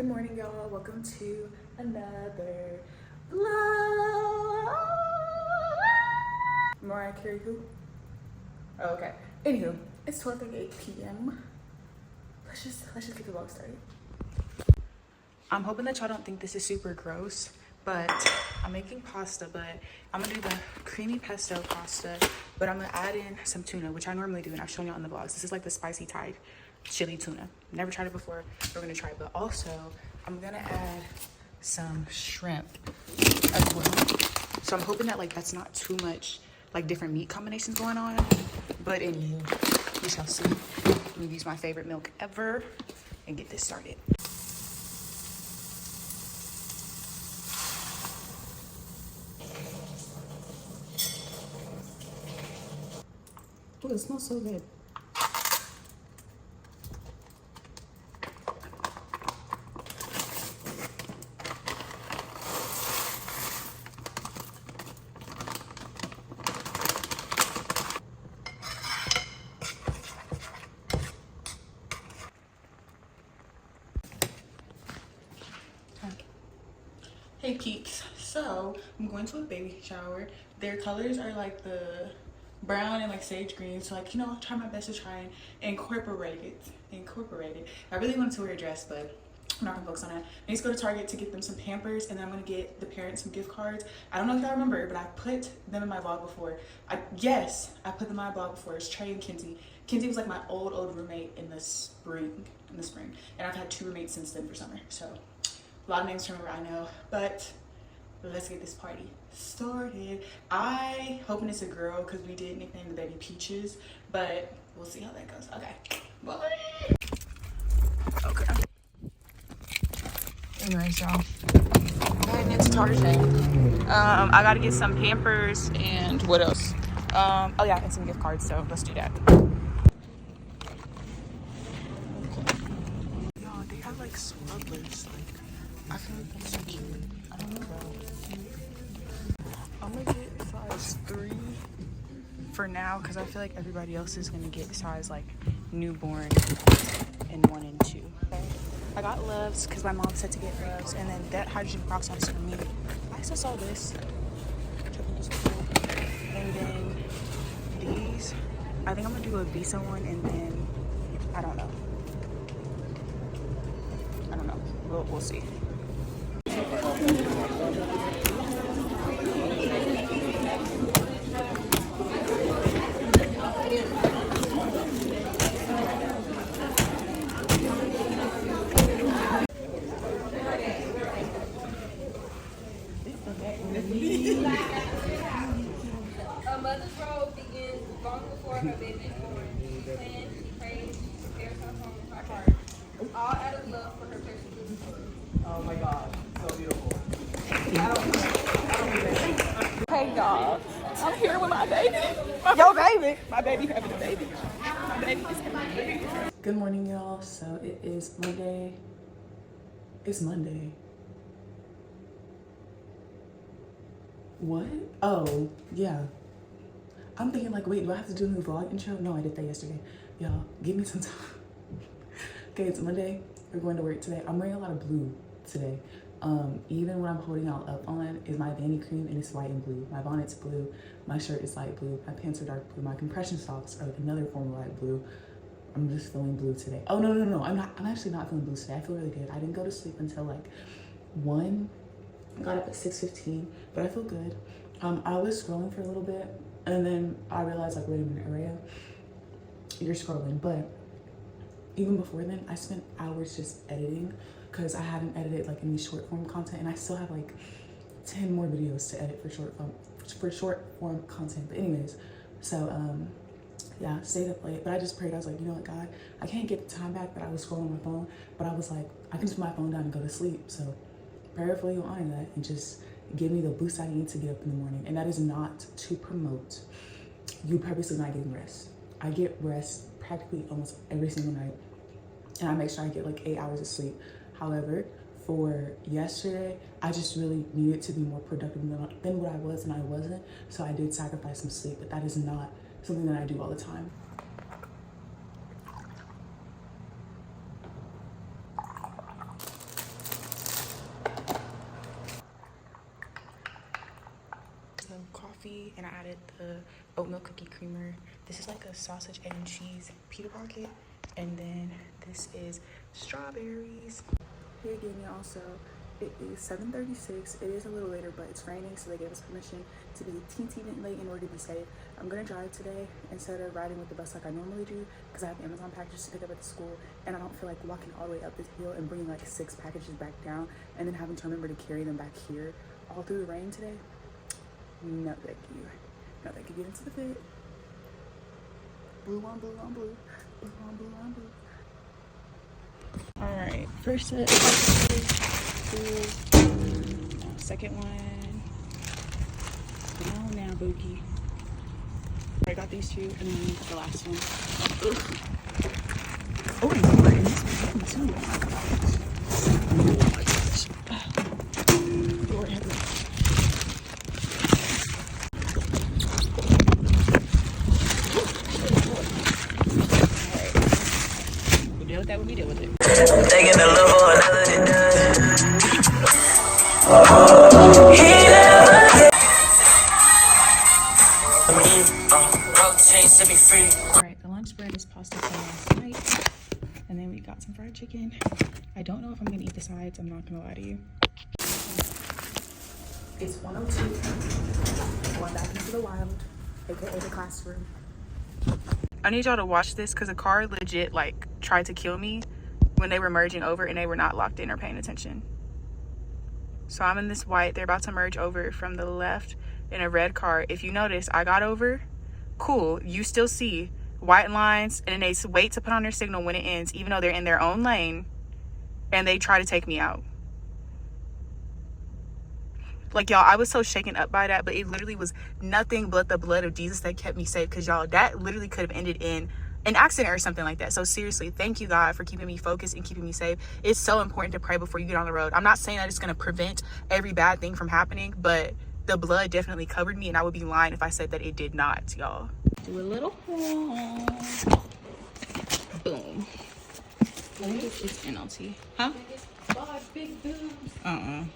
Good morning, y'all. Welcome to another vlog. Mariah Carey who? Oh, okay. Anywho, it's 12:38 p.m. Let's just get the vlog started. I'm hoping that y'all don't think this is super gross, but I'm making pasta, but I'm gonna do the creamy pesto pasta, but I'm gonna add in some tuna, which I normally do, and I've shown y'all in the vlogs. This is like the spicy Thai chili tuna. Never tried it before. We're gonna try it, but also I'm gonna add some shrimp as well. So I'm hoping that like that's not too much like different meat combinations going on, but anywho, we shall see. Let me use my favorite milk ever and get this started. Oh, it smells so good. Hey peeps, so I'm going to a baby shower. Their colors are like the brown and like sage green, so like, you know, I'll try my best to try and incorporate it. I really wanted to wear a dress, but I'm not gonna focus on that. I need to go to Target to get them some Pampers, and then I'm gonna get the parents some gift cards. I don't know if y'all remember, but I put them in my vlog before. I put them in my vlog before. It's Trey and Kinsey. Kinsey was like my old roommate in the spring, and I've had 2 roommates since then for summer, so a lot of names to remember, I know, but let's get this party started. I hoping it's a girl because we did nickname the baby Peaches, but we'll see how that goes. Okay, bye. Okay. Anyways, y'all, I'm heading into Target. I gotta get some Pampers and what else? Oh yeah, and some gift cards. So let's do that. Y'all, they have like smugglers. I feel like that's so cute. I don't know though. I'm gonna get size 3 for now because I feel like everybody else is gonna get size like newborn and 1 and 2. Okay. I got Loves because my mom said to get Loves, and then that hydrogen peroxide is for me. I also saw this. And then these. I think I'm gonna do a Visa one, and then I don't know. We'll see. A mother's role begins long before her baby is born. She plans, she prays, she prepares her home and her heart. All out of love for her precious little children. Oh my God, so beautiful. Hey y'all, I'm here with my baby. My baby having a baby. My baby is having a baby. Good morning, y'all. So it is Monday. It's Monday. What? Oh, yeah. I'm thinking like, wait, do I have to do a new vlog intro? No, I did that yesterday. Y'all, give me some time. Okay, it's Monday. We're going to work today. I'm wearing a lot of blue today. Even what I'm holding out up on is my vanity cream, and it's white and blue. My bonnet's blue. My shirt is light blue. My pants are dark blue. My compression socks are another form of light blue. I'm just feeling blue today. Oh, no. I'm actually not feeling blue today. I feel really good. I didn't go to sleep until like 1. I got up at 6:15, but I feel good. I was scrolling for a little bit, and then I realized like, wait a minute, Araya, you're scrolling. But even before then, I spent hours just editing because I haven't edited like any short form content, and I still have like 10 more videos to edit for short form content. But anyways, so yeah, stayed up late, but I just prayed. I was like, you know what, God, I can't get the time back that I was scrolling my phone, but I was like, I can just put my phone down and go to sleep. So prayerfully you honor that and just give me the boost I need to get up in the morning. And that is not to promote you purposely not getting rest. I get rest practically almost every single night, and I make sure I get like 8 hours of sleep. However, for yesterday, I just really needed to be more productive than what I was, and I wasn't. So I did sacrifice some sleep, but that is not something that I do all the time. added the oatmeal cookie creamer. This is like a sausage and cheese pita pocket. And then this is strawberries. Here again, y'all, so it is 7:36. It is a little later, but it's raining, so they gave us permission to be a teensy bit late in order to be safe. I'm gonna drive today instead of riding with the bus like I normally do, because I have Amazon packages to pick up at the school, and I don't feel like walking all the way up this hill and bringing like 6 packages back down and then having to remember to carry them back here all through the rain today. No thank you. No thank you. Get into the fit. Blue on blue on blue. Blue on blue on blue. All right, first set. Second one. Come on now, Boogie. I got these 2, and then the last one. Oh my god, and this one too. Oh my gosh. Lord have mercy. Alright. We'll deal with that when we deal with it. I'm taking the love for another day. Alright, the lunch bread is pasta from last night. And then we got some fried chicken. I don't know if I'm gonna eat the sides, I'm not gonna lie to you. It's 1:02. Going back into the wild, aka the classroom. I need y'all to watch this because a car legit like tried to kill me when they were merging over and they were not locked in or paying attention. So I'm in this white, they're about to merge over from the left in a red car. If you notice, I got over. Cool, you still see white lines, and then they wait to put on their signal when it ends, even though they're in their own lane, and they try to take me out. Like, y'all, I was so shaken up by that, but it literally was nothing but the blood of Jesus that kept me safe, because y'all, that literally could have ended in an accident or something like that. So seriously, thank you, God, for keeping me focused and keeping me safe. It's so important to pray before you get on the road. I'm not saying that it's going to prevent every bad thing from happening, but the blood definitely covered me, and I would be lying if I said that it did not, y'all. Do a little boom. Let me get this NLT. Huh? Big boobs. Boom,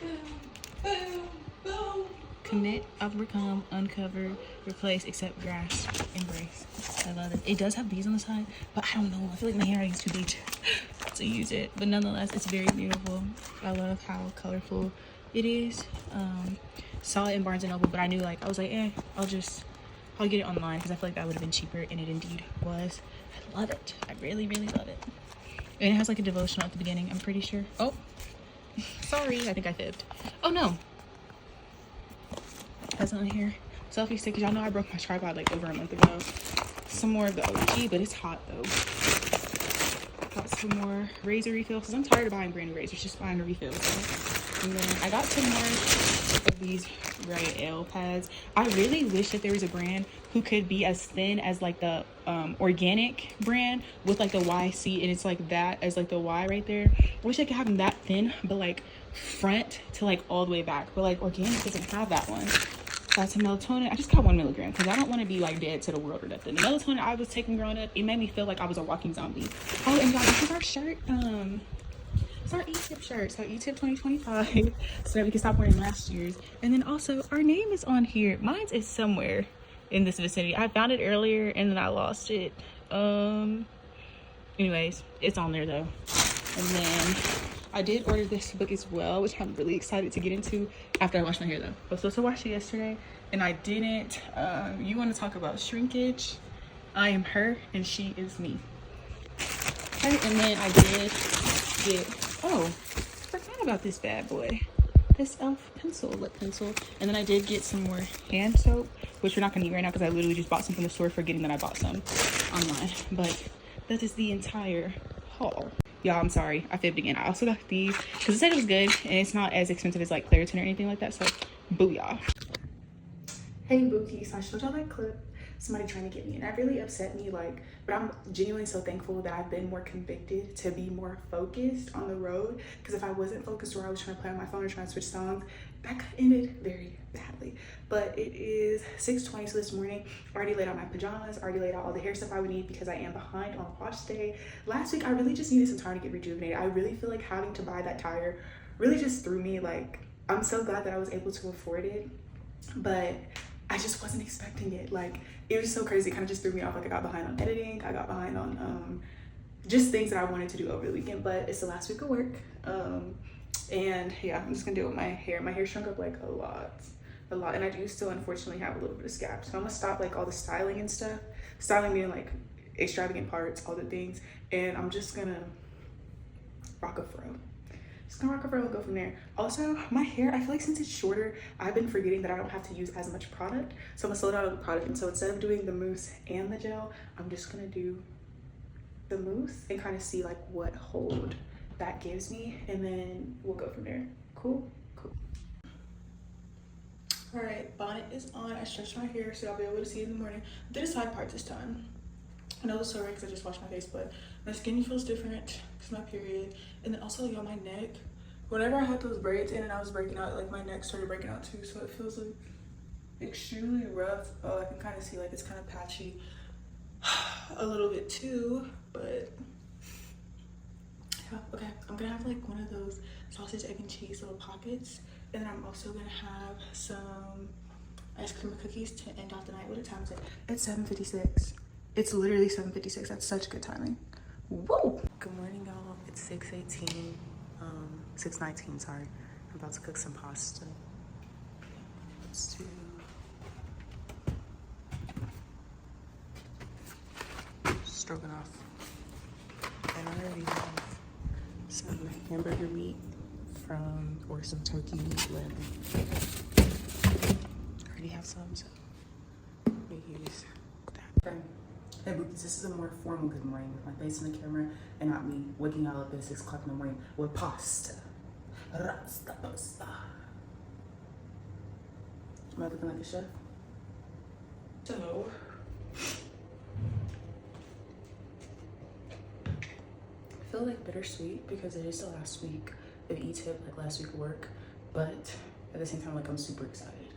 boom, boom. Commit, overcome, uncover, replace, accept, grasp, embrace. I love it. It does have these on the side, but I don't know. I feel like my handwriting is too big to use it. But nonetheless, it's very beautiful. I love how colorful it is. Saw it in Barnes & Noble, but I knew, like, I was like, I'll get it online because I feel like that would have been cheaper, and it indeed was. I love it. I really, really love it. And it has like a devotional at the beginning, I'm pretty sure. Oh, sorry, I think I fibbed. Oh no. That's on here. Selfie stick, because y'all know I broke my tripod like over a month ago. Some more of the OG, but it's hot though. Got some more razor refills, because I'm tired of buying brand new razors, just buying a refill. So. And then I got some more of these Right L pads. I really wish that there was a brand who could be as thin as like the organic brand with like the YC, and it's like that as like the Y right there. I wish I could have them that thin, but like front to like all the way back. But like organic doesn't have that one. Got some melatonin. I just got 1 milligram because I don't want to be like dead to the world or nothing. The melatonin I was taking growing up, it made me feel like I was a walking zombie. Oh, and guys, this is our shirt. It's our E-Tip shirt. So E-Tip 2025, so that we can stop wearing last year's. And then also our name is on here. Mine's is somewhere in this vicinity. I found it earlier and then I lost it. Anyways, it's on there though. And then I did order this book as well, which I'm really excited to get into after I washed my hair though. I was supposed to wash it yesterday and I didn't. You want to talk about shrinkage? I am her and she is me. Okay, and then I did get, oh, forgot about this bad boy. This e.l.f. pencil, lip pencil. And then I did get some more hand soap, which we're not gonna eat right now because I literally just bought some from the store, forgetting that I bought some online. But that is the entire haul. Y'all, I'm sorry, I fibbed again. I also got these because it said it was good and it's not as expensive as like Claritin or anything like that, so booyah. Hey Bookie, so I showed y'all that clip, somebody trying to get me, and that really upset me, like, but I'm genuinely so thankful that I've been more convicted to be more focused on the road, because if I wasn't focused or I was trying to play on my phone or trying to switch songs, that could have ended very badly. But it is 6:20, so this morning I already laid out my pajamas, already laid out all the hair stuff I would need because I am behind on wash day. Last week I really just needed some time to get rejuvenated. I really feel like having to buy that tire really just threw me. Like, I'm so glad that I was able to afford it, but I just wasn't expecting it. Like, it was so crazy. It kind of just threw me off. Like, I got behind on editing. I got behind on just things that I wanted to do over the weekend. But it's the last week of work. And yeah, I'm just gonna do it with my hair. My hair shrunk up like a lot. And I do still unfortunately have a little bit of scalp. So I'm gonna stop like all the styling and stuff. Styling meaning like extravagant parts, all the things. And I'm just gonna rock a fro. Just gonna rock a fro and go from there. Also, my hair, I feel like since it's shorter, I've been forgetting that I don't have to use as much product. So I'm gonna slow down on the product. And so instead of doing the mousse and the gel, I'm just gonna do the mousse and kind of see like what hold that gives me. And then we'll go from there. Cool? Cool. All right, bonnet is on. I stretched my hair so I'll be able to see it in the morning. I did a side part this time. I know it's so right because I just washed my face, but my skin feels different because my period. And then also like on my neck, whenever I had those braids in and I was breaking out, like my neck started breaking out too. So it feels like extremely rough. Oh, I can kind of see like it's kind of patchy a little bit too, but yeah, okay. I'm gonna have like one of those sausage, egg, and cheese little pockets. And then I'm also gonna have some ice cream and cookies to end off the night. What time is it? It's 7:56. It's literally 7:56. That's such good timing. Whoa! Good morning, y'all. It's 6:18. 6:19, sorry. I'm about to cook some pasta. Let's do stroganoff. And I already have some hamburger meat or some turkey leg. I already have some, so we use that. Hey Bookies, this is a more formal good morning with my face in the camera and not me waking up at 6 o'clock in the morning with pasta. Rasta pasta. Am I looking like a chef? So, I feel like bittersweet because it is the last week of E-Tip, like last week of work, but at the same time, like I'm super excited.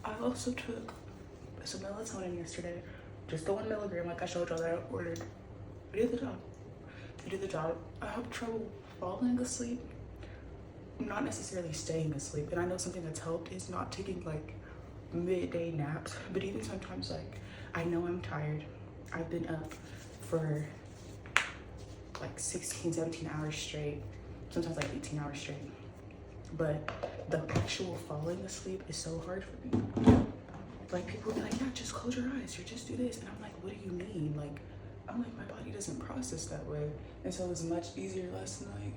I also took some melatonin yesterday, just the 1 milligram, like I showed y'all that I ordered. It did the job. It did the job. I have trouble falling asleep, not necessarily staying asleep, and I know something that's helped is not taking like midday naps, but even sometimes like I know I'm tired. I've been up for like 16, 17 hours straight, sometimes like 18 hours straight. But the actual falling asleep is so hard for me. Like people be like, yeah, just close your eyes, or just do this. And I'm like, what do you mean? Like, I'm like, my body doesn't process that way. And so it was much easier last night.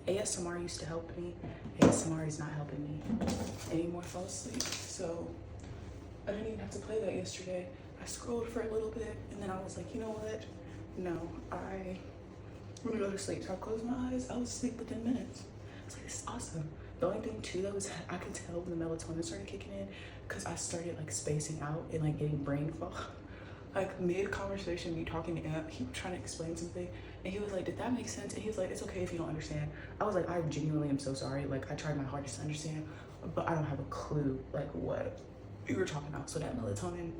ASMR used to help me. ASMR is not helping me anymore fall asleep. So I didn't even have to play that yesterday. I scrolled for a little bit and then I was like, you know what? No, I'm gonna go to sleep. So I closed my eyes. I was asleep within minutes. I was like, this is awesome. The only thing too that was I could tell when the melatonin started kicking in because I started like spacing out and like getting brain fog. Like mid conversation, me talking to Amp, he was trying to explain something and he was like, did that make sense? And he was like, it's okay if you don't understand. I was like, I genuinely am so sorry. Like I tried my hardest to understand, but I don't have a clue like what you were talking about. So that melatonin,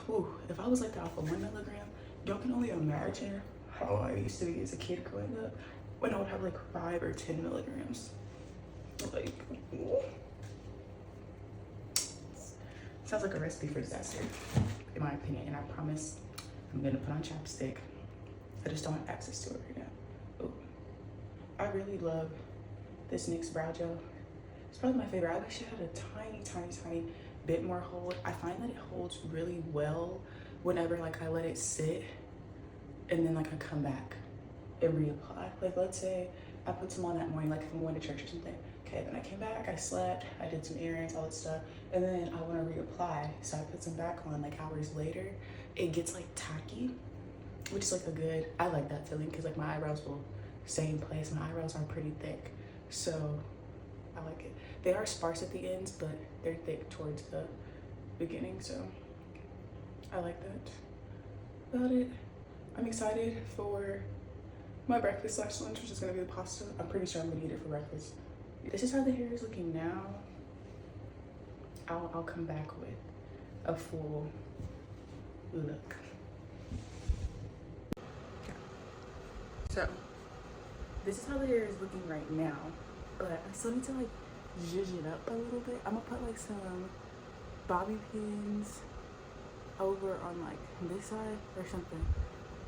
ooh, if I was like that off of 1 milligram, y'all can only imagine how I used to be as a kid growing up when I would have like 5 or 10 milligrams. Like, ooh. Sounds like a recipe for disaster, in my opinion, and I promise I'm gonna put on chapstick. I just don't have access to it right now. Ooh. I really love this NYX brow gel. It's probably my favorite. I wish it had a tiny bit more hold. I find that it holds really well whenever like I let it sit and then like I come back and reapply. Like let's say I put some on that morning, like if I'm going to church or something. Okay, then I came back, I slept, I did some errands, all that stuff, and then I want to reapply. So I put some back on like hours later. It gets like tacky, which is like I like that feeling because like my eyebrows will stay in place. My eyebrows are pretty thick, so I like it. They are sparse at the ends, but they're thick towards the beginning, so I like that. About it. I'm excited for my breakfast / lunch, which is gonna be the pasta. I'm pretty sure I'm gonna eat it for breakfast. This is how the hair is looking now. I'll come back with a full look. Okay. So this is how the hair is looking right now, but I still need to like zhuzh it up a little bit. I'm gonna put like some bobby pins over on like this side or something.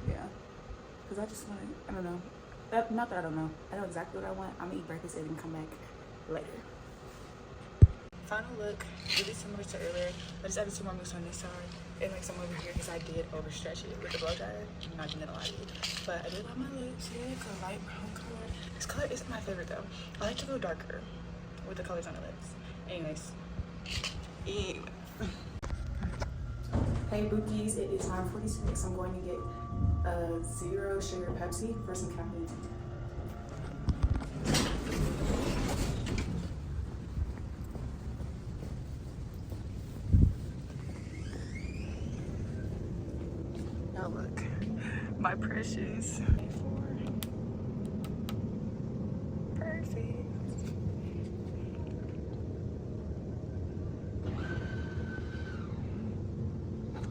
Yeah, because I just want to, I don't know. Not that I don't know. I know exactly what I want. I'm gonna eat breakfast and then come back later. Final look, really similar to earlier. I just added some more mousse on this side and like some over here because I did overstretch it with the blow dryer. I'm not gonna lie to you, but I did love my lips. Yeah, it's a light brown color. This color isn't my favorite though. I like to go darker with the colors on the lips. Anyways. Hey Bookies, it is 9:46. I'm going to get a 0 sugar Pepsi for some caffeine. Now look, my precious. Perfect.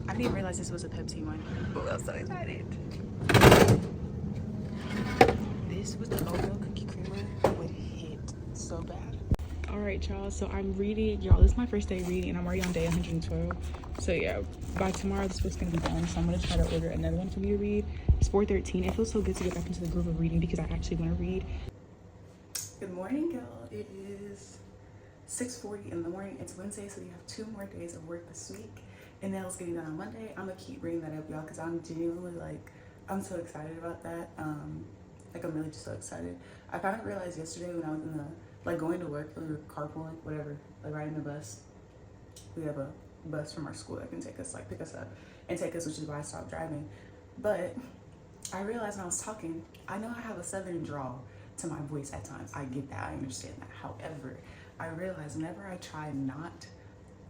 I didn't even realize this was a Pepsi one. Oh, I'm so excited. This was the oatmeal cookie creamer would hit so bad. All right, y'all. So I'm reading, y'all. This is my first day reading, and I'm already on day 112. So yeah, by tomorrow this book's gonna be done. So I'm gonna try to order another one for me to read. It's 4:13. It feels so good to get back into the groove of reading because I actually want to read. Good morning, y'all. It is 6:40 in the morning. It's Wednesday, so we have 2 more days of work this week. And nails getting done on Monday. I'm gonna keep bringing that up, y'all, because I'm genuinely like, I'm so excited about that. Like I'm really just so excited. I kind of realized yesterday when I was in the, like going to work, we were carpooling, whatever, like riding the bus. We have a bus from our school that can take us, like pick us up and take us, which is why I stopped driving. But I realized when I was talking, I know I have a southern drawl to my voice at times. I get that, I understand that. However, I realized whenever I try not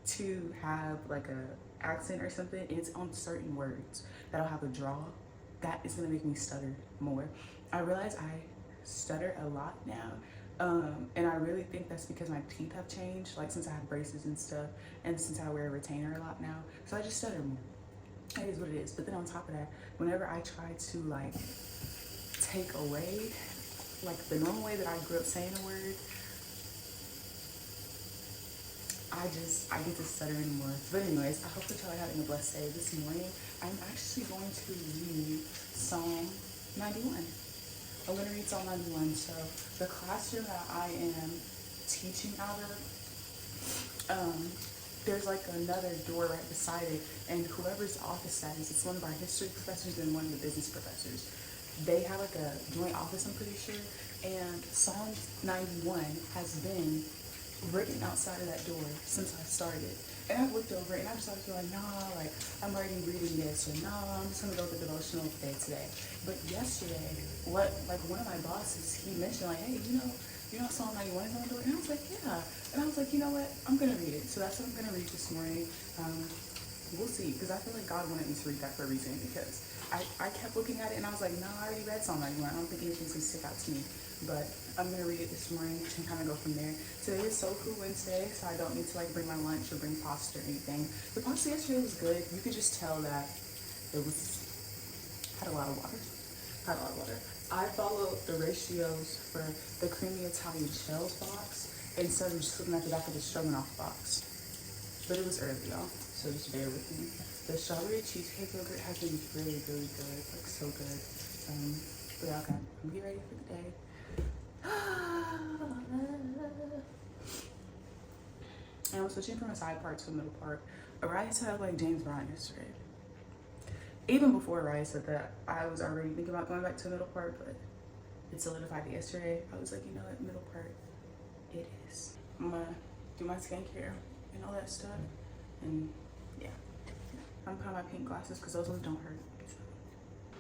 to have like a accent or something, it's on certain words that I'll have a draw that is gonna make me stutter more. I realize I stutter a lot now, and I really think that's because my teeth have changed, like since I have braces and stuff, and since I wear a retainer a lot now, so I just stutter more. It is what it is. But then on top of that, whenever I try to like take away like the normal way that I grew up saying a word, I get to stutter anymore. But anyways, I hope that y'all are having a blessed day. This morning, I'm actually going to read Psalm 91. I'm going to read Psalm 91. So the classroom that I am teaching out of, there's like another door right beside it. And whoever's office that is, it's one of our history professors and one of the business professors. They have like a joint office, I'm pretty sure. And Psalm 91 has been written outside of that door since I started. And I've looked over it and I just started feeling like, nah, like I'm already reading this, or nah, I'm just gonna go with the devotional today. But yesterday, one of my bosses, he mentioned like, hey, you know Psalm 91 is on the door? And I was like, yeah. And I was like, you know what? I'm gonna read it. So that's what I'm gonna read this morning. We'll see, because I feel like God wanted me to read that for a reason, because I kept looking at it and I was like, nah, I already read Psalm 91. I don't think anything's gonna stick out to me. But I'm gonna read it this morning and kind of go from there. Today is Soul Food Wednesday, so I don't need to like bring my lunch or bring pasta or anything. The pasta yesterday was good. You could just tell that it had a lot of water. I followed the ratios for the creamy Italian shells box instead of just looking at the back of the stroganoff box. But it was early, y'all, so just bear with me. The strawberry cheesecake yogurt has been really, really good, like so good. But yeah, okay, I'm getting ready for the day. And I'm switching from a side part to a middle part. Araya said I like James Brown yesterday. Even before Araya said that, I was already thinking about going back to a middle part, but it solidified yesterday. I was like, you know what, middle part, it is. I'm gonna do my skincare and all that stuff, and yeah. I'm putting on my pink glasses because those ones don't hurt.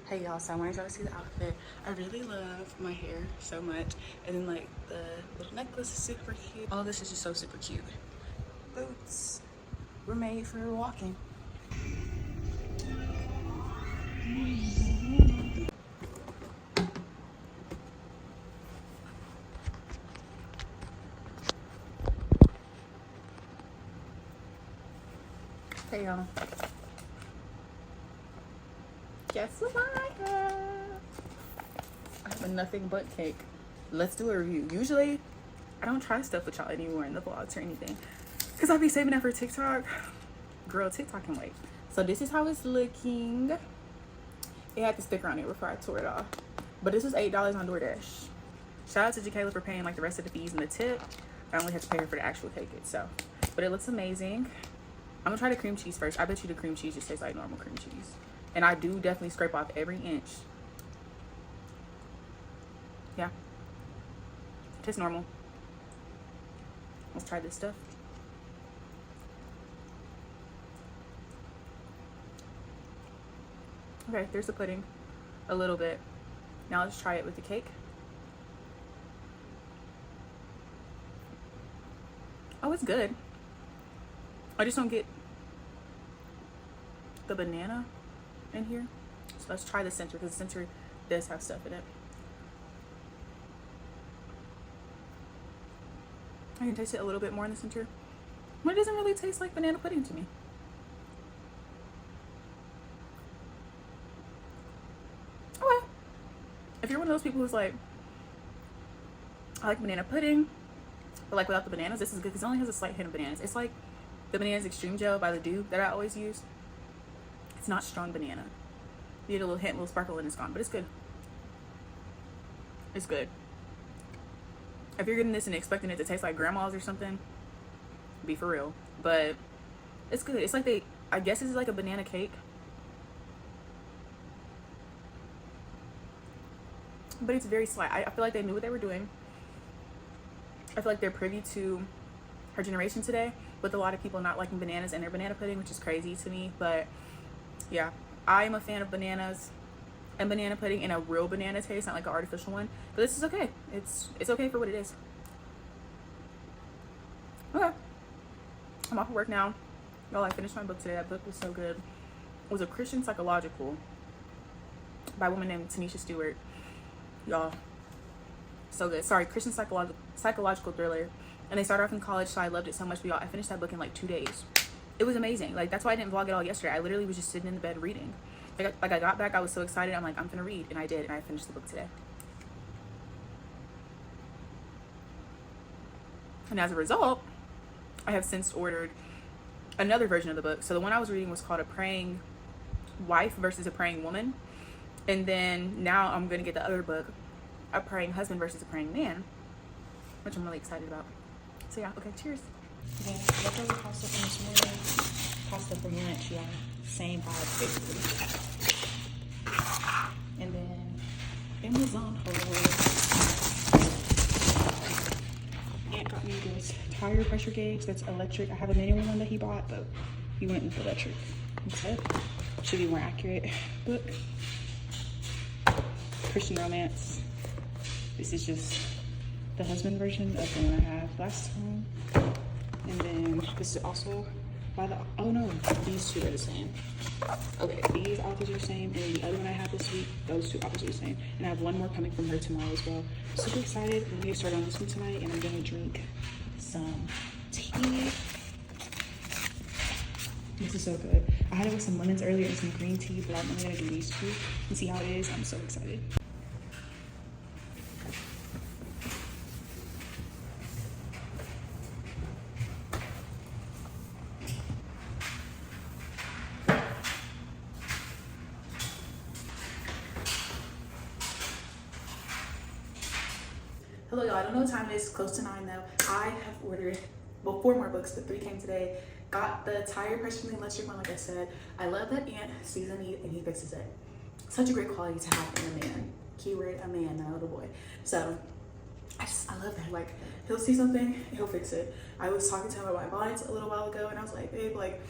Hey y'all, so I wanted y'all to see the outfit. I really love my hair so much. And then like the little necklace is super cute. All this is just so super cute. Boots were made for walking. Hey y'all. Guess what I have? I have a nothing but cake. Let's do a review. Usually, I don't try stuff with y'all anymore in the vlogs or anything, because I'll be saving that for TikTok. Girl, TikTok can wait. So this is how it's looking. It had the sticker on it before I tore it off. But this was $8 on DoorDash. Shout out to Jacayla for paying like the rest of the fees and the tip. I only had to pay her for the actual cake itself. But it looks amazing. I'm gonna try the cream cheese first. I bet you the cream cheese just tastes like normal cream cheese. And I do definitely scrape off every inch. Yeah. Tastes normal. Let's try this stuff. Okay, there's the pudding. A little bit. Now let's try it with the cake. Oh, it's good. I just don't get the banana in here. So let's try the center, because the center does have stuff in it. I can taste it a little bit more in the center. But it doesn't really taste like banana pudding to me. Okay. If you're one of those people who's like, I like banana pudding, but like without the bananas, this is good because it only has a slight hint of bananas. It's like the Bananas Extreme Gel by the Dew that I always use. It's not strong banana. You get a little hint, a little sparkle, and it's gone, but it's good. It's good. If you're getting this and expecting it to taste like grandma's or something, be for real. But it's good. It's like I guess it's like a banana cake. But it's very slight. I feel like they knew what they were doing. I feel like they're privy to her generation today, with a lot of people not liking bananas in their banana pudding, which is crazy to me. But yeah, I'm a fan of bananas and banana pudding in a real banana taste, not like an artificial one. But this is okay. It's okay for what it is. Okay, I'm off of work now. Y'all, I finished my book today. That book was so good. It was a Christian psychological by a woman named Tanisha Stewart. Y'all, so good. Sorry, Christian psychological thriller. And they started off in college, so I loved it so much. But y'all, I finished that book in like 2 days. It was amazing. Like, that's why I didn't vlog it all yesterday. I literally was just sitting in the bed reading. Like I got back, I was so excited. I'm like, I'm gonna read, and I did, and I finished the book today. And as a result, I have since ordered another version of the book. So the one I was reading was called A Praying Wife versus a Praying Woman. And then now I'm gonna get the other book, A Praying Husband versus a Praying Man, which I'm really excited about. So yeah, okay, cheers. Okay, leftover pasta from this morning, pasta for lunch, yeah, same vibe basically. And then Amazon haul. Aunt got me this tire pressure gauge that's electric. I have a manual one that he bought, but he went with electric instead. Should be more accurate. Book. Christian romance. This is just the husband version of the one I have last time. And then this is also by the, oh no, these two are the same. Okay, these authors are the same, and the other one I have this week, those two authors are the same. And I have one more coming from her tomorrow as well. Super excited. I'm gonna get started on this one tonight, and I'm gonna drink some tea. This is so good. I had it with some lemons earlier and some green tea, but I'm only gonna do these two and see how it is. I'm so excited. Hello y'all, I don't know what time it is, close to 9 though. I have ordered, well, 4 more books, but 3 came today. Got the tire pressure from the electric one, like I said. I love that Aunt sees a need and he fixes it. Such a great quality to have in a man. Keyword, a man, not a little boy. So, I love that. Like, he'll see something, he'll fix it. I was talking to him about my bonnets a little while ago, and I was like, babe, like,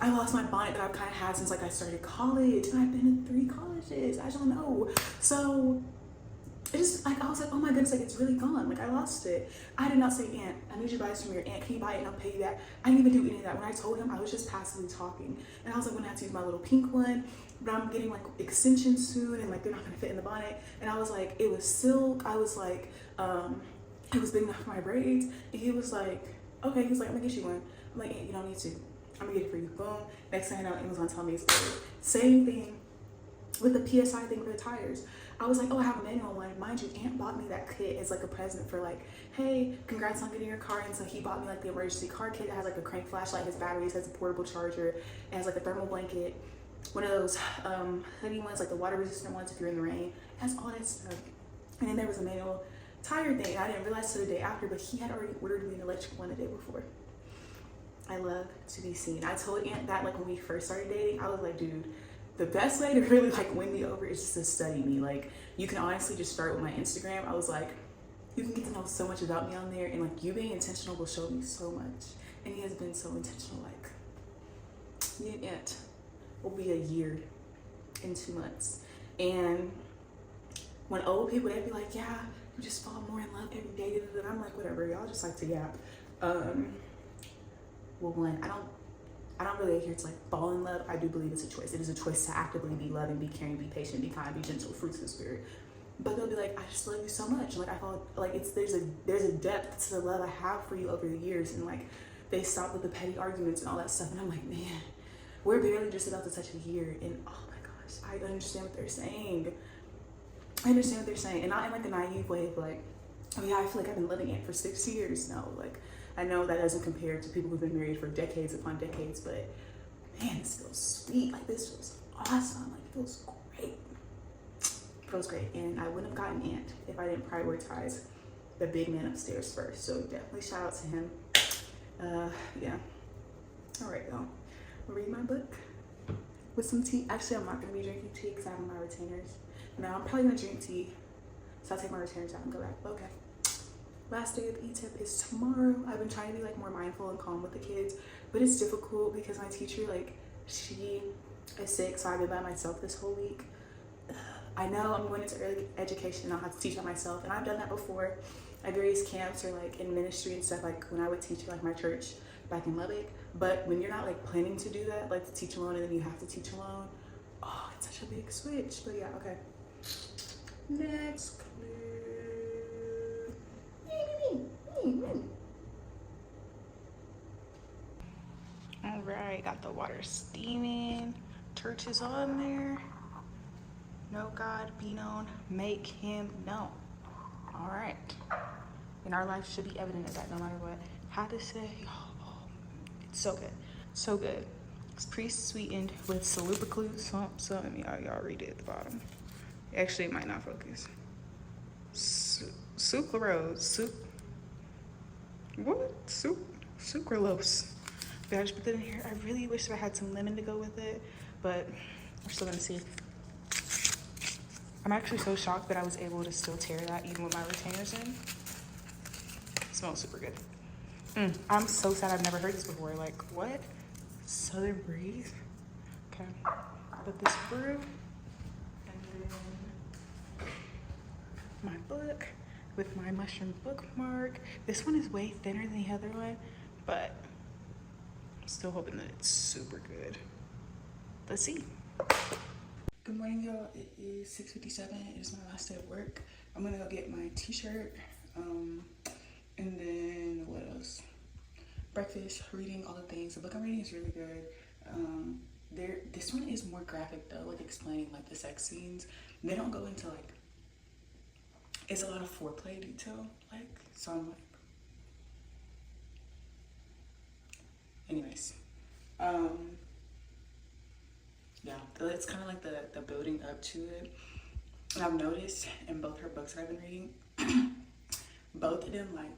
I lost my bonnet that I've kind of had since like I started college, and I've been in 3 colleges, as y'all know. So, it just, like, I was like, oh my goodness, like, it's really gone. Like, I lost it. I did not say, Aunt, I need you to buy this from your aunt. Can you buy it and I'll pay you back? I didn't even do any of that. When I told him, I was just passively talking. And I was like, when I have to use my little pink one, but I'm getting, like, extensions soon, and, like, they're not going to fit in the bonnet. And I was like, it was silk. I was like, it was big enough for my braids. And he was like, okay. He's like, I'm going to get you one. I'm like, Aunt, you don't need to. I'm going to get it for you. Boom. Next thing I know, Amazon told me it's ordered. Same thing with the PSI thing for the tires. I was like, oh, I have a manual one. Mind you, Aunt bought me that kit as like a present for like, hey, congrats on getting your car. And so he bought me like the emergency car kit that has like a crank flashlight, has batteries, has a portable charger, it has like a thermal blanket, one of those hoodie ones, like the water resistant ones if you're in the rain. It has all that stuff. And then there was a manual tire thing. I didn't realize till the day after, but he had already ordered me an electric one the day before. I love to be seen. I told Aunt that like when we first started dating, I was like, dude, the best way to really like win me over is just to study me. Like, you can honestly just start with my Instagram. I was like, you can get to know so much about me on there, and like you being intentional will show me so much. And he has been so intentional. Like, me and Aunt will be a year in 2 months. And when old people, they'd be like, yeah, you just fall more in love every day. And I'm like, whatever, y'all just like to yap. Well, one, I don't really adhere to like fall in love. I do believe it's a choice. It is a choice to actively be loving, be caring, be patient, be kind, be gentle, fruits of the spirit. But they'll be like, I just love you so much. Like, I feel like there's a depth to the love I have for you over the years. And like, they stop with the petty arguments and all that stuff. And I'm like, man, we're barely just about to touch a year. And oh my gosh, I understand what they're saying. I understand what they're saying. And not in like a naive way of like, oh yeah, I feel like I've been loving it for 6 years. No, like, I know that doesn't compare to people who've been married for decades upon decades, but man, this feels sweet. Like, this feels awesome. Like, it feels great. It feels great. And I wouldn't have gotten Aunt if I didn't prioritize the big man upstairs first. So definitely shout out to him. Yeah. All right, y'all. I'll read my book with some tea. Actually, I'm not gonna be drinking tea because I have my retainers. Now I'm probably gonna drink tea. So I'll take my retainers out and go back. Okay. Last day of E-Tip is tomorrow. I've been trying to be like more mindful and calm with the kids, but it's difficult because my teacher, like, she is sick, so I've been by myself this whole week. I know I'm going into early education and I'll have to teach by myself, and I've done that before at various camps or like in ministry and stuff, like when I would teach like my church back in Lubbock. But when you're not like planning to do that, like to teach alone and then you have to teach alone, oh, it's such a big switch. But yeah, okay. Next clip. All right, got the water steaming. Church is on there. Know God, be known, make him known. All right. And our life should be evident of that no matter what. How to say, oh, it's so good. So good. It's pre-sweetened with slump. So let me, y'all read it at the bottom. Actually, it might not focus. Sucralose. Sucralose. I just put that in here. I really wish that I had some lemon to go with it, but we're still gonna see. I'm actually so shocked that I was able to still tear that even with my retainers in. It smells super good. I'm so sad I've never heard this before. Like, what? Southern Breeze? Okay, put this through. And then my book with my mushroom bookmark. This one is way thinner than the other one, but I'm still hoping that it's super good. Let's see. Good morning, y'all. It is 6:57. It is my last day of work. I'm gonna go get my t-shirt, and then what else? Breakfast, reading, all the things. The book I'm reading is really good. This one is more graphic though, like explaining like the sex scenes. They don't go into like, it's a lot of foreplay detail, like, so I'm like, anyways, yeah, it's kind of like the building up to it. And I've noticed in both her books that I've been reading, both of them, like,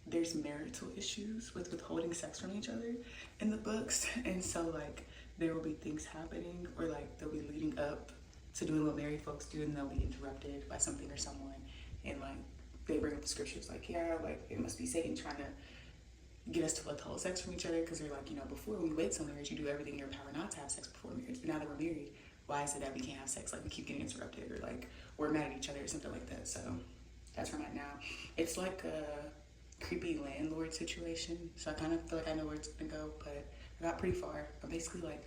there's marital issues with withholding sex from each other in the books. And so like there will be things happening, or like they'll be leading up to doing what married folks do, and they'll be interrupted by something or someone, and like they bring up the scriptures like, yeah, like it must be Satan trying to get us to withhold sex from each other, because they're like, you know, before we wed till marriage, you do everything in your power not to have sex before marriage, but now that we're married, why is it that we can't have sex? Like we keep getting interrupted, or like we're mad at each other or something like that. So that's where I'm at now. It's like a creepy landlord situation, so I kind of feel like I know where it's gonna go, but I got pretty far. I'm basically like,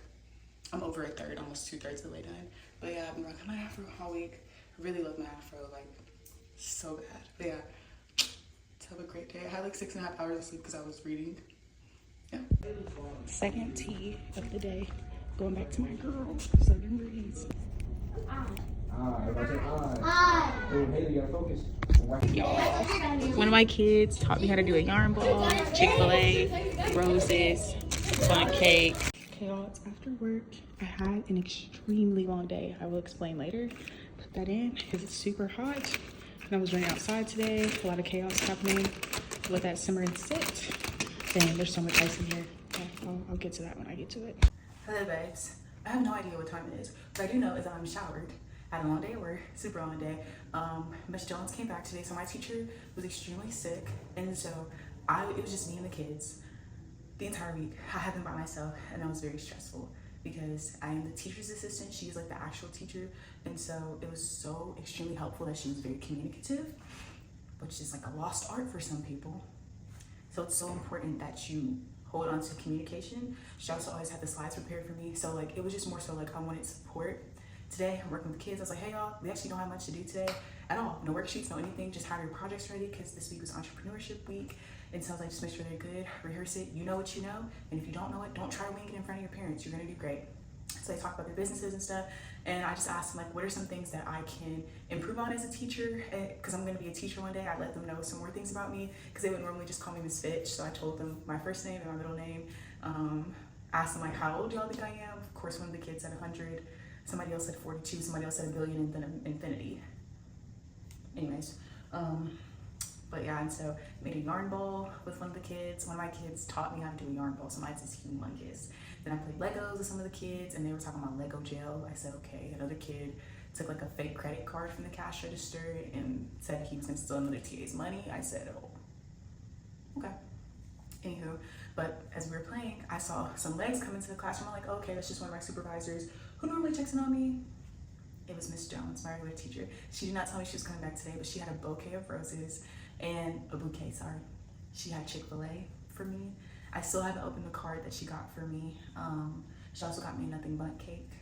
I'm over a third, almost 2/3 of the way done. But yeah, I've been rocking my afro all week. I really love my afro, like, so bad. But yeah, let's have a great day. I had like 6.5 hours of sleep because I was reading. Yeah. Second tea of the day. Going back to my girl, Southern Breeze. One of my kids taught me how to do a yarn ball, Chick-fil-A, roses, fun cake. Okay, y'all, it's after work. I had an extremely long day. I will explain later. Put that in because it's super hot. And I was running outside today. A lot of chaos happening. Let that simmer and sit. Dang, there's so much ice in here. Okay, I'll get to that when I get to it. Hello, babes. I have no idea what time it is. What I do know is that I'm showered. I had a long day at work, super long day. Miss Jones came back today, so my teacher was extremely sick, and so it was just me and the kids the entire week. I had them by myself, and that was very stressful because I am the teacher's assistant. She's like the actual teacher, and so it was so extremely helpful that she was very communicative, which is like a lost art for some people. So it's so important that you hold on to communication. She also always had the slides prepared for me, so like it was just more so like I wanted support. Today, I'm working with the kids. I was like, hey y'all, we actually don't have much to do today at all. No worksheets, no anything. Just have your projects ready because this week was entrepreneurship week. And so I was like, just make sure they're good, rehearse it. You know what you know. And if you don't know it, don't try to wing it in front of your parents. You're gonna do great. So they talk about their businesses and stuff. And I just asked them like, what are some things that I can improve on as a teacher? Because I'm gonna be a teacher one day. I let them know some more things about me because they would normally just call me Miss Fitch. So I told them my first name and my middle name. Asked them like, how old do y'all think I am? Of course, one of the kids said 100. Somebody else said 42, somebody else said 1 billion, and then infinity. Anyways, but yeah, and so I made a yarn ball with one of the kids. One of my kids taught me how to do a yarn ball, so mine's is humongous. Then I played Legos with some of the kids, and they were talking about Lego jail. I said, okay. Another kid took like a fake credit card from the cash register and said he was gonna steal another TA's money. I said, oh, okay. Anywho, but as we were playing, I saw some legs come into the classroom. I'm like, oh, okay, that's just one of my supervisors. Who normally checks in on me? It was Miss Jones, my regular teacher. She did not tell me she was coming back today, but she had a bouquet of roses and a bouquet, sorry. She had Chick-fil-A for me. I still haven't opened the card that she got for me. She also got me a nothing but cake.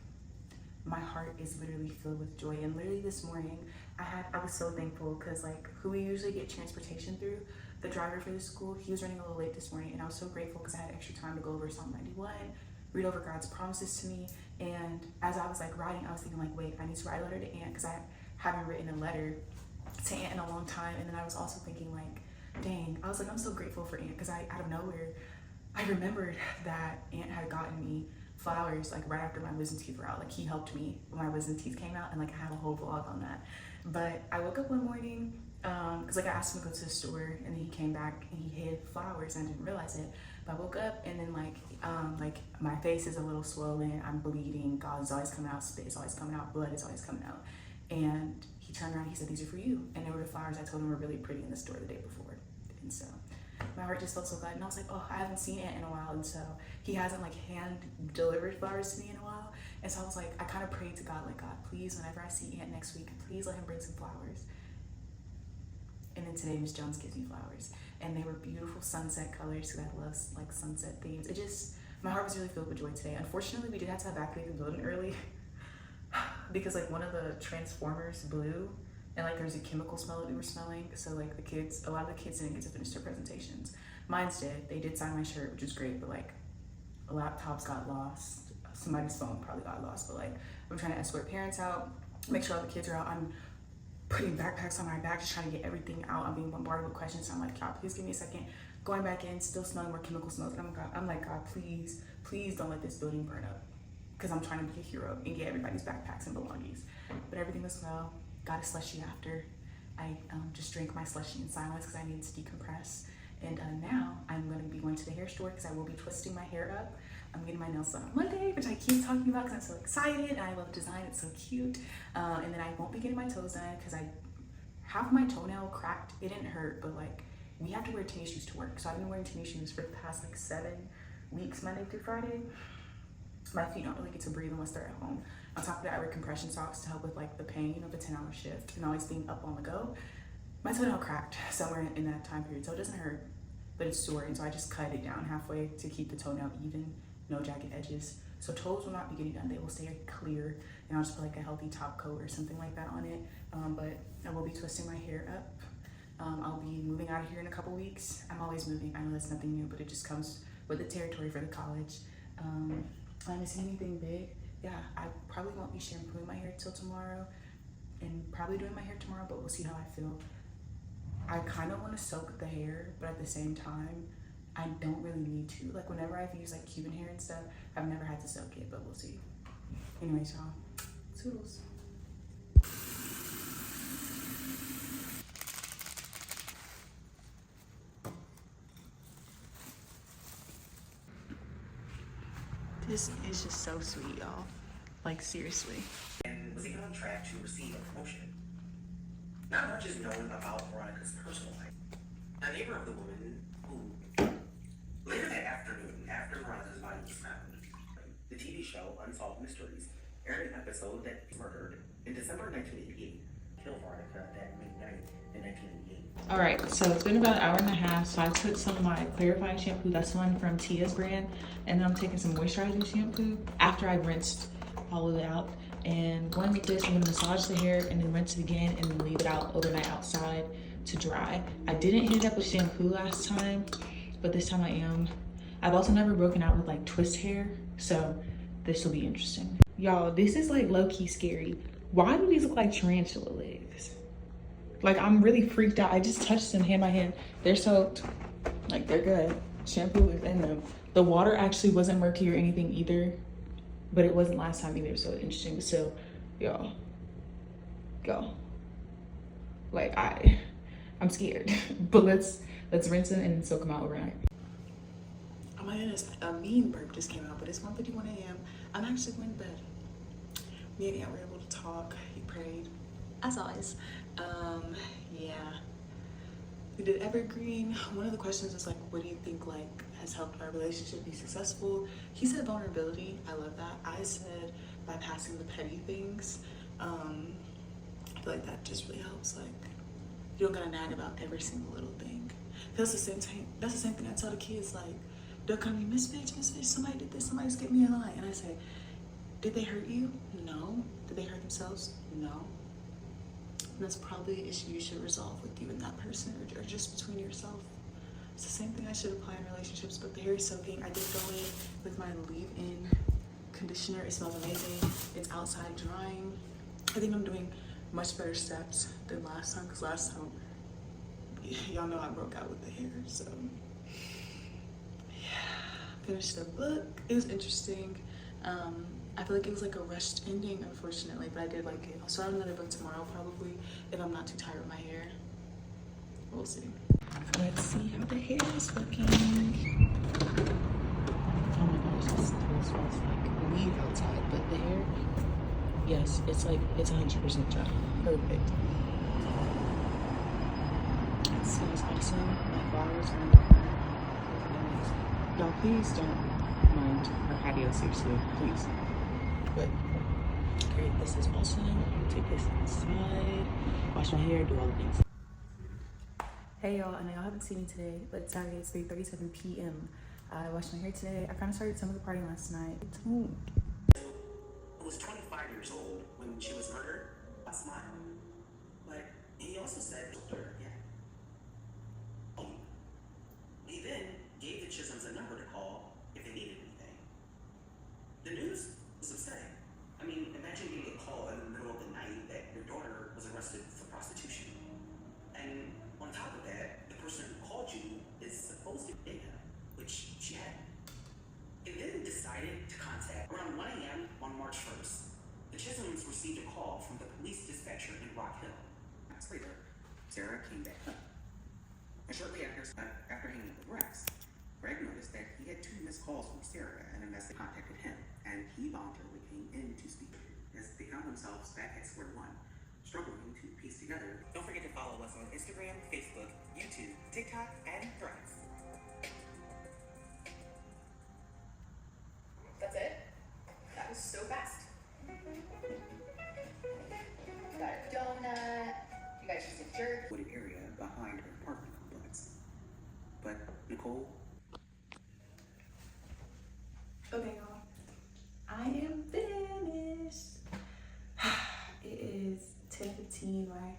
My heart is literally filled with joy. And literally this morning, I was so thankful because like who we usually get transportation through, the driver for the school, he was running a little late this morning, and I was so grateful because I had extra time to go over Psalm 91, read over God's promises to me. And as I was like writing, I was thinking like, wait, I need to write a letter to Aunt because I haven't written a letter to Aunt in a long time. And then I was also thinking like, dang, I was like, I'm so grateful for Aunt because out of nowhere, I remembered that Aunt had gotten me flowers like right after my wisdom teeth were out. Like he helped me when my wisdom teeth came out, and like I have a whole vlog on that. But I woke up one morning because like I asked him to go to the store, and then he came back and he hid flowers and I didn't realize it. But I woke up and then like my face is a little swollen, I'm bleeding, God is always coming out, spit is always coming out, blood is always coming out. And he turned around and he said, these are for you. And they were the flowers I told him were really pretty in the store the day before. And so my heart just felt so glad. And I was like, oh, I haven't seen Aunt in a while. And so he hasn't like hand delivered flowers to me in a while. And so I was like, I kind of prayed to God, like, God, please, whenever I see Aunt next week, please let him bring some flowers. And then today, Miss Jones gives me flowers. And they were beautiful sunset colors, because I love like sunset themes. My heart was really filled with joy today. Unfortunately, we did have to evacuate the building early because like one of the transformers blew, and like there's a chemical smell that we were smelling. So like a lot of the kids didn't get to finish their presentations. Mine's did. They did sign my shirt, which is great, but like laptops got lost. Somebody's phone probably got lost, but like I'm trying to escort parents out, make sure all the kids are out. I'm putting backpacks on my back, just trying to get everything out. I'm being bombarded with questions. So I'm like, y'all, please give me a second. Going back in, still smelling more chemical smells. And I'm like, God, please, please don't let this building burn up. Because I'm trying to be a hero and get everybody's backpacks and belongings. But everything was well. Got a slushie after. I just drank my slushie in silence because I needed to decompress. And now I'm going to be going to the hair store because I will be twisting my hair up. I'm getting my nails done on Monday, which I keep talking about because I'm so excited and I love design. It's so cute. And then I won't be getting my toes done because half my toenail cracked. It didn't hurt, but like we have to wear tennis shoes to work. So I've been wearing tennis shoes for the past like 7 weeks, Monday through Friday. My feet don't really get to breathe unless they're at home. On top of that, I wear compression socks to help with like the pain of a 10-hour shift and always being up on the go. My toenail cracked somewhere in that time period, so it doesn't hurt, but it's sore. And so I just cut it down halfway to keep the toenail even, no jagged edges. So toes will not be getting done. They will stay clear, and I'll just put like a healthy top coat or something like that on it. But I will be twisting my hair up. I'll be moving out of here in a couple weeks. I'm always moving. I know that's nothing new, but it just comes with the territory for the college. Am I missing anything big? Yeah, I probably won't be shampooing my hair till tomorrow. and probably doing my hair tomorrow, but we'll see how I feel. I kind of want to soak the hair, but at the same time, I don't really need to. Like whenever I've used like Cuban hair and stuff, I've never had to soak it, but we'll see. Anyways, y'all, toodles. This is just so sweet, y'all. Like seriously. And was even on track to receive a promotion. Not much is known about Veronica's personal life. A neighbor of the woman who, later that afternoon, after Veronica's body was found, the TV show Unsolved Mysteries aired an episode that murdered in December 1988, killed Veronica that midnight in 1988. All right, so it's been about an hour and a half. So I took some of my clarifying shampoo, that's the one from Tia's brand, and then I'm taking some moisturizing shampoo after I rinsed all of it out. And going with this, I'm gonna massage the hair and then rinse it again and then leave it out overnight outside to dry. I didn't hit it up with shampoo last time, but this time I am. I've also never broken out with like twist hair, so this will be interesting. Y'all, this is like low-key scary. Why do these look like tarantula legs? Like I'm really freaked out. I just touched them hand by hand. They're soaked, like they're good. Shampoo is in them. The water actually wasn't murky or anything either, but it wasn't last time either, so interesting. But still, y'all, go. Like I'm scared, but let's rinse them and soak them out overnight. Oh my goodness, a mean burp just came out, but it's 1:51 a.m. I'm actually going to bed. Me and Aunt were able to talk. He prayed, as always. Yeah. We did evergreen. One of the questions was like, what do you think like has helped our relationship be successful? He said vulnerability. I love that. I said bypassing the petty things. I feel like that just really helps. Like you don't gotta nag about every single little thing. That's the same thing. That's the same thing I tell the kids. Like they'll come to me, Miss Bitch, somebody did this. Somebody skipped me a line, and I say, did they hurt you? No. Did they hurt themselves? No. And that's probably an issue you should resolve with you and that person, or just between yourself. It's the same thing I should apply in relationships, but the hair is soaking. I did go in with my leave-in conditioner. It smells amazing. It's outside drying. I think I'm doing much better steps than last time, because last time, y'all know I broke out with the hair, so. Yeah, finished the book. It was interesting. I feel like it was like a rushed ending, unfortunately, but I did like it. I'll start another book tomorrow, probably, if I'm not too tired with my hair. We'll see. Let's see how the hair is looking. Oh my gosh, this smells like weed outside, but the hair, yes, it's 100% dry. Perfect. It smells awesome. My flowers are in the corner. Y'all, please don't mind our patio, seriously, please. But great, this is awesome. Take this inside, wash my hair, do all the things. Hey y'all, I know y'all haven't seen me today, but Saturday it's 3:37 p.m. I washed my hair today. I kind of started some of the party last night. Who was 25 years old when she was murdered, last month. But he also said, yeah. He then gave the Chisholms a number to call if they needed anything. The news was upsetting. I mean, imagine getting a call in the middle of the night that your daughter was arrested for prostitution. And on top of that, the person who called you is supposed to be data, which she hadn't. It then decided to contact around 1 a.m. on March 1st. The Chisholms received a call from the police dispatcher in Rock Hill. Months later, Sarah came back home. And shortly after hanging up with Rex, Greg noticed that he had 2 missed calls from Sarah, and invested contacted him, and he voluntarily came in to speak as they found themselves back at square one, struggling to piece together. Don't forget to follow us on Instagram, Facebook, YouTube, TikTok, and Threads. That's it? That was so fast. Got a donut. You guys just a jerk. Wooded area behind her apartment complex. But Nicole. Okay, y'all. I am finished. It is 10:15. My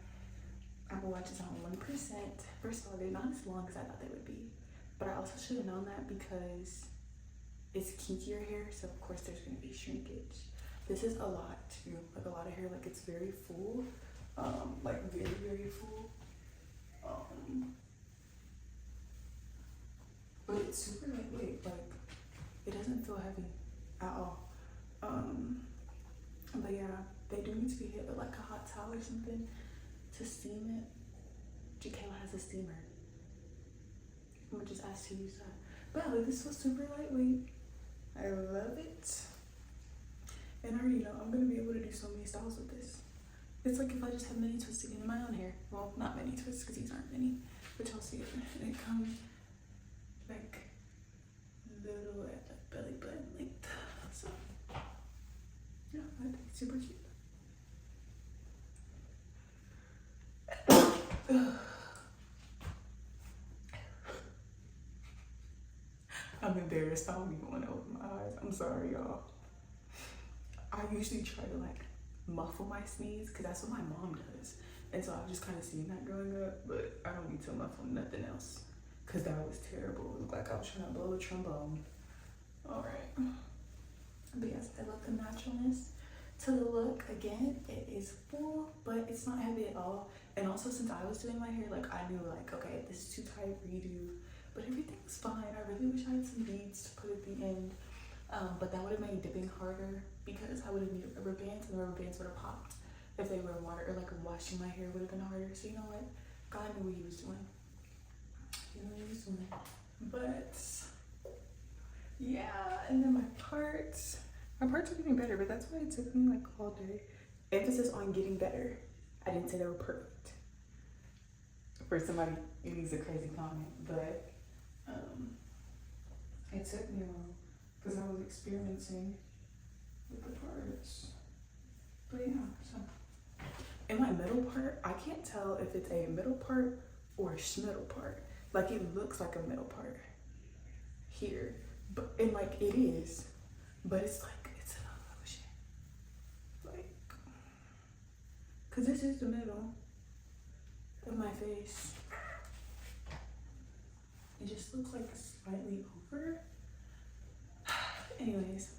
Apple Watch is on 1%. First of all, they're not as long as I thought they would be. But I also should have known that because it's kinkier hair, so of course there's going to be shrinkage. This is a lot too, like a lot of hair, like it's very full. like very, very full. But it's super lightweight, like it doesn't feel heavy at all. But yeah, they do need to be hit with like a hot towel or something to steam it. Jakayla has a steamer. I'm gonna just ask to use that. But yeah, like, this was super lightweight. I love it. And I already know I'm gonna be able to do so many styles with this. It's like if I just have mini twists again in my own hair. Well, not mini twists because these aren't mini, but y'all see it. And it comes like little at the belly button length. So yeah, I think it's super cute. I'm embarrassed. I don't even want to open my eyes. I'm sorry, y'all. I usually try to like muffle my sneeze because that's what my mom does. And so I've just kind of seen that growing up, but I don't need to muffle nothing else because that was terrible. It looked like I was trying to blow a trombone. All right. But yes, I love the naturalness to the look. Again, it is full, but it's not heavy at all. And also since I was doing my hair, like I knew like, okay, this is too tight, redo. But everything's fine. I really wish I had some beads to put at the end. But that would have made dipping harder because I would have needed rubber bands and the rubber bands would have popped if they were in water, or like washing my hair would have been harder. So you know what? God knew what he was doing. He knew what he was doing. But yeah, and then my parts are getting better, but that's why it took me like all day. Emphasis on getting better. I didn't say they were perfect. For somebody who leaves a crazy comment, but it took me a while because I was experimenting with the parts. But yeah, so in my middle part, I can't tell if it's a middle part or a schmiddle part. Like it looks like a middle part here, but and like it is, but it's like it's an illusion. Like, cause this is the middle of my face. It just looks like slightly over. Anyways,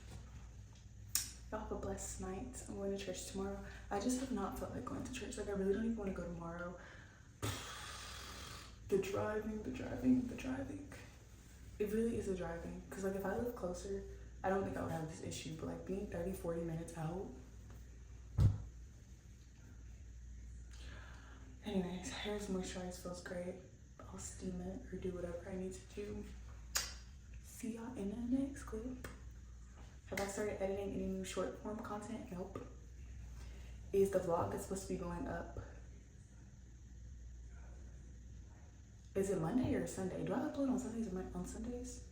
y'all have a blessed night. I'm going to church tomorrow. I just have not felt like going to church. Like I really don't even want to go tomorrow. The driving. It really is a driving. Cause like if I live closer, I don't think I would have this issue. But like being 30-40 minutes out. Anyways, hair is moisturized, feels great. I'll steam it or do whatever I need to do. See y'all in the next clip. Have I started editing any new short form content? Nope. Is the vlog that's supposed to be going up? Is it Monday or Sunday? Do I upload on Sundays or on Sundays?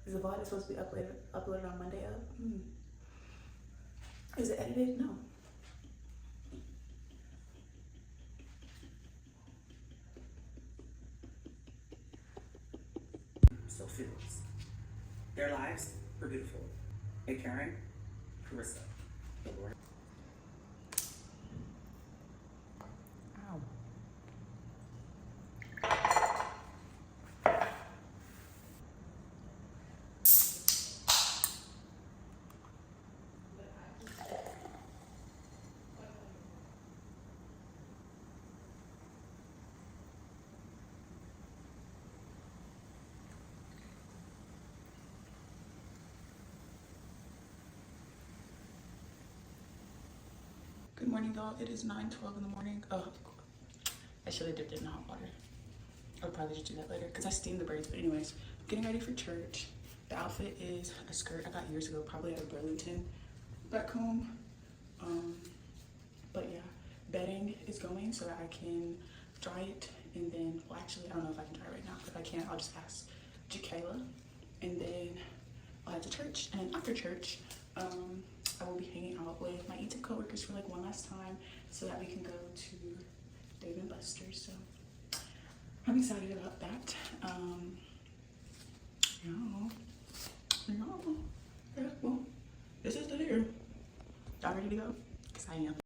Is the vlog that's supposed to be uploaded on Monday up? Is it edited? No. So feels. Their lives were beautiful. Hey Karen, Carissa, the Lord. Ow. Good morning, y'all. It is 9:12 in the morning. Oh, I should have dipped it in hot water. I'll probably just do that later because I steamed the braids. But anyways, getting ready for church. The outfit is a skirt I got years ago, probably out of Burlington back home. But yeah, bedding is going so that I can dry it, and then, well, actually, I don't know if I can dry it right now. If I can't, I'll just ask Jakayla, and then I'll head to church. And then after church, I will be hanging out with my ETIP coworkers for like one last time so that we can go to Dave and Buster's. So I'm excited about that. Yeah, well, this is the year. Y'all ready to go? Because I am.